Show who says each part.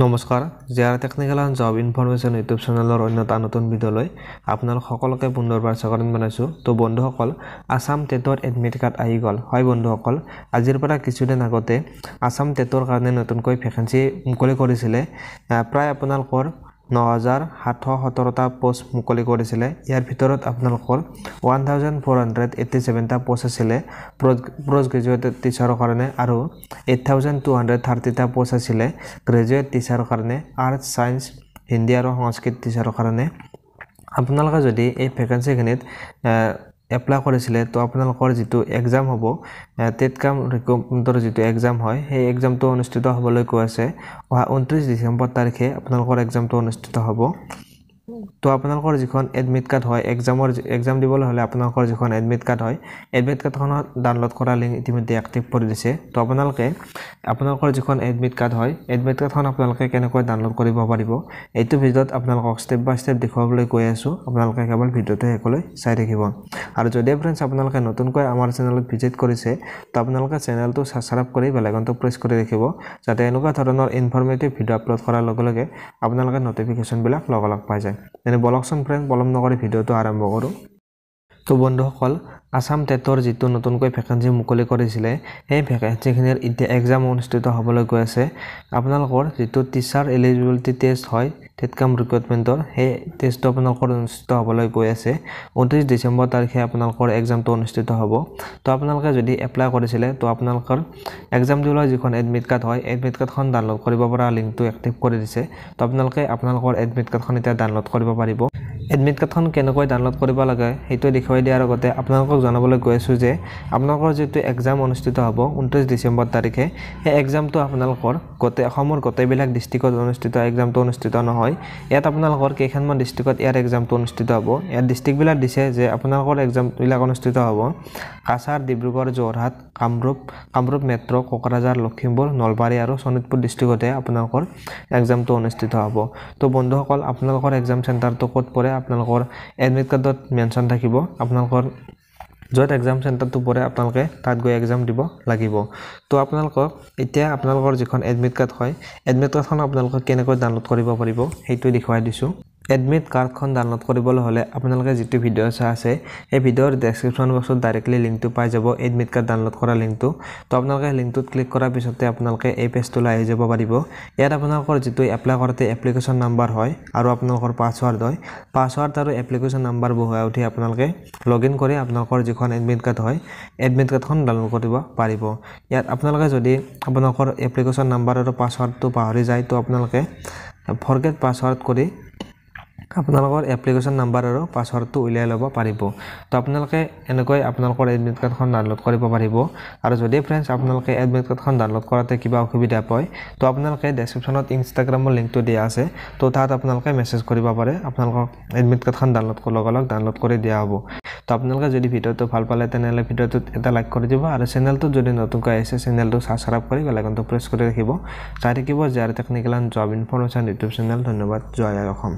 Speaker 1: নমস্কাৰ GR technical and job information YouTube চেনেলৰ অন্য এটা নতুন ভিডিঅ'লৈ আপোনালোক সকলোকে পুনৰবাৰ স্বাগতম জনাইছোঁ। তো বন্ধুসকল, আসাম টেটৰ এডমিট কাৰ্ড আহি গ'ল। হয় বন্ধুসকল, আজিৰ পৰা কিছুদিন আগতে আসাম টেটৰ কাৰণে নতুনকৈ ভেকেঞ্চি মুকলি কৰিছিলে। প্ৰায় আপোনালোকৰ ৯,৭17টা পোষ্ট মুকলি কৰিছিলে। ইয়াৰ ভিতৰত আপোনালোকৰ 1,487টা পোষ্ট আছিলে পোষ্ট গ্ৰেজুৱেট টিচাৰৰ কাৰণে আৰু 8,230টা পোষ্ট আছিলে গ্ৰেজুৱেট টিচাৰৰ কাৰণে আৰ্টছ ছায়েন্স হিন্দী আৰু সংস্কৃত টিচাৰৰ কাৰণে। আপোনালোকে যদি এই ভেকেঞ্চিখিনিত এপ্লাই কৰিছিলে তো আপোনালোকৰ যিটো এক্সাম হ'ব টেটকাম ৰিক্ৰুটমেণ্টৰ যিটো এক্সাম হয় সেই এক্সামটো অনুষ্ঠিত হ'বলৈ গৈ আছে। অহা 29 ডিচেম্বৰ তাৰিখে আপোনালোকৰ এক্সামটো অনুষ্ঠিত হ'ব। তো আপোনালোকৰ যিখন এডমিট কাৰ্ড হয় এক্সাম দিবলৈ হ'লে আপোনালোকৰ যিখন এডমিট কাৰ্ড হয় এডমিট কাৰ্ডখনত ডাউনলোড কৰা লিংক ইতিমধ্যে এক্টিভ কৰি দিছে। তো আপোনালোকৰ যিখন এডমিট কাৰ্ড হয় এডমিট কাৰ্ডখন আপোনালোকে কেনেকৈ ডাউনলোড কৰিব পাৰিব এইটো ভিডিঅ'ত আপোনালোকক ষ্টেপ বাই ষ্টেপ দেখুৱাবলৈ গৈ আছোঁ। আপোনালোকে কেৱল ভিডিঅ'টো শেষলৈ চাই থাকিব। আৰু যদি ফ্ৰেণ্ডছ আপোনালোকে নতুনকৈ আমাৰ চেনেলত ভিজিট কৰিছে তো আপোনালোকে চেনেলটো ছাবস্ক্ৰাইব কৰি বেল আইকনটো প্ৰেছ কৰি ৰাখিব, যাতে এনেকুৱা ধৰণৰ ইনফৰমেটিভ ভিডিঅ' আপলোড কৰাৰ লগে লগে আপোনালোকে নটিফিকেশ্যনবিলাক লগালগ পাই যায়। তেনে বলকচোন ফ্ৰেণ্ড, পলম নকৰি ভিডিঅ'টো আৰম্ভ কৰোঁ। তো বন্ধুসকল, আসাম টেটৰ যিটো নতুনকৈ ভেকেঞ্চি মুকলি কৰিছিলে সেই ভেকেঞ্চিখিনিৰ এতিয়া এক্সাম অনুষ্ঠিত হ'বলৈ গৈ আছে। আপোনালোকৰ যিটো টিচাৰ এলিজিবিলিটি টেষ্ট হয় টেটকাম ৰিক্ৰুটমেণ্টৰ সেই টেষ্টটো আপোনালোকৰ অনুষ্ঠিত হ'বলৈ গৈ আছে। 29 ডিচেম্বৰ তাৰিখে আপোনালোকৰ এক্সামটো অনুষ্ঠিত হ'ব। তো আপোনালোকে যদি এপ্লাই কৰিছিলে তো আপোনালোকৰ এক্সাম দিবলৈ যিখন এডমিট কাৰ্ড হয় এডমিট কাৰ্ডখন ডাউনলোড কৰিব পৰা লিংকটো এক্টিভ কৰি দিছে। তো আপোনালোকে আপোনালোকৰ এডমিট কাৰ্ডখন এতিয়া ডাউনলোড কৰিব পাৰিব। এডমিট কাৰ্ডখন কেনেকৈ ডাউনলোড কৰিব লাগে সেইটো দেখুৱাই দিয়াৰ আগতে আপোনালোকক জনাবলৈ গৈ আছোঁ যে আপোনালোকৰ যিটো এক্সাম অনুষ্ঠিত হ'ব 29 ডিচেম্বৰ তাৰিখে সেই এক্সামটো আপোনালোকৰ অসমৰ গোটেইবিলাক ডিষ্ট্ৰিক্টত এক্সামটো অনুষ্ঠিত নহয়। ইয়াত আপোনালোকৰ কেইখনমান ডিষ্ট্ৰিক্টত ইয়াৰ এক্সামটো অনুষ্ঠিত হ'ব। ইয়াত ডিষ্ট্ৰিক্টবিলাক দিছে যে আপোনালোকৰ এক্সামবিলাক অনুষ্ঠিত হ'ব কাছাৰ, ডিব্ৰুগড়, যোৰহাট, কামৰূপ মেট্ৰ', কোকৰাঝাৰ, লখিমপুৰ, নলবাৰী আৰু শোণিতপুৰ ডিষ্ট্ৰিক্টতে আপোনালোকৰ এক্সামটো অনুষ্ঠিত হ'ব। তো বন্ধুসকল, আপোনালোকৰ এক্সাম চেণ্টাৰটো ক'ত পৰে আপোনালোকৰ এডমিট কাৰ্ডত মেনশ্যন থাকিব। আপোনালোকৰ য'ত এক্সাম চেণ্টাৰটো পৰে আপোনালোকে তাত গৈ এক্সাম দিব লাগিব। তো আপোনালোকক এতিয়া আপোনালোকৰ যিখন এডমিট কাৰ্ড হয় এডমিট কাৰ্ডখন আপোনালোকে কেনেকৈ ডাউনলোড কৰিব পাৰিব সেইটো দেখুৱাই দিছোঁ। এডমিট কাৰ্ডখন ডাউনলোড কৰিবলৈ হ'লে আপোনালোকে যিটো ভিডিঅ' চাই আছে সেই ভিডিঅ'ৰ ডেছক্ৰিপশ্যন বক্সত ডাইৰেক্টলি লিংকটো পাই যাব, এডমিট কাৰ্ড ডাউনলোড কৰা লিংকটো। তো আপোনালোকে লিংকটোত ক্লিক কৰাৰ পিছতে আপোনালোকে এই পেজটোলৈ আহি যাব পাৰিব। ইয়াত আপোনালোকৰ যিটো এপ্লাই কৰোঁতে এপ্লিকেশ্যন নাম্বাৰ হয় আৰু আপোনালোকৰ পাছৱাৰ্ড হয়, পাছৱাৰ্ড আৰু এপ্লিকেশ্যন নাম্বাৰ বহুৱাই উঠি আপোনালোকে লগ ইন কৰি আপোনালোকৰ যিখন এডমিট কাৰ্ড হয় এডমিট কাৰ্ডখন ডাউনলোড কৰিব পাৰিব। ইয়াত আপোনালোকে যদি আপোনালোকৰ এপ্লিকেশ্যন নাম্বাৰ আৰু পাছৱাৰ্ডটো পাহৰি যায় তো আপোনালোকে ফৰগেট পাছৱাৰ্ড কৰি আপোনালোকৰ এপ্লিকেশ্যন নাম্বাৰ আৰু পাছৱাৰ্ডটো উলিয়াই ল'ব পাৰিব। তো আপোনালোকে এনেকৈ আপোনালোকৰ এডমিট কাৰ্ডখন ডাউনলোড কৰিব পাৰিব। আৰু যদি ফ্ৰেণ্ডছ আপোনালোকে এডমিট কাৰ্ডখন ডাউনলোড কৰাতে কিবা অসুবিধা পায় তো আপোনালোকে ডেছক্ৰিপশ্যনত ইনষ্টাগ্ৰামৰ লিংকটো দিয়া আছে, তো তাত আপোনালোকে মেছেজ কৰিব পাৰে, আপোনালোকৰ এডমিট কাৰ্ডখন লগালগ ডাউনলোড কৰি দিয়া হ'ব। তো আপোনালোকে যদি ভিডিঅ'টো ভাল পালে তেনেহ'লে ভিডিঅ'টোত এটা লাইক কৰি দিব আৰু চেনেলটোত যদি নতুনকৈ আহিছে চেনেলটো ছাবস্ক্ৰাইব কৰি বেল আইকনটো প্ৰেছ কৰি ৰাখিব। চাই থাকিব GR technical and job information YouTube channel. ধন্যবাদ। জয় আই অসম।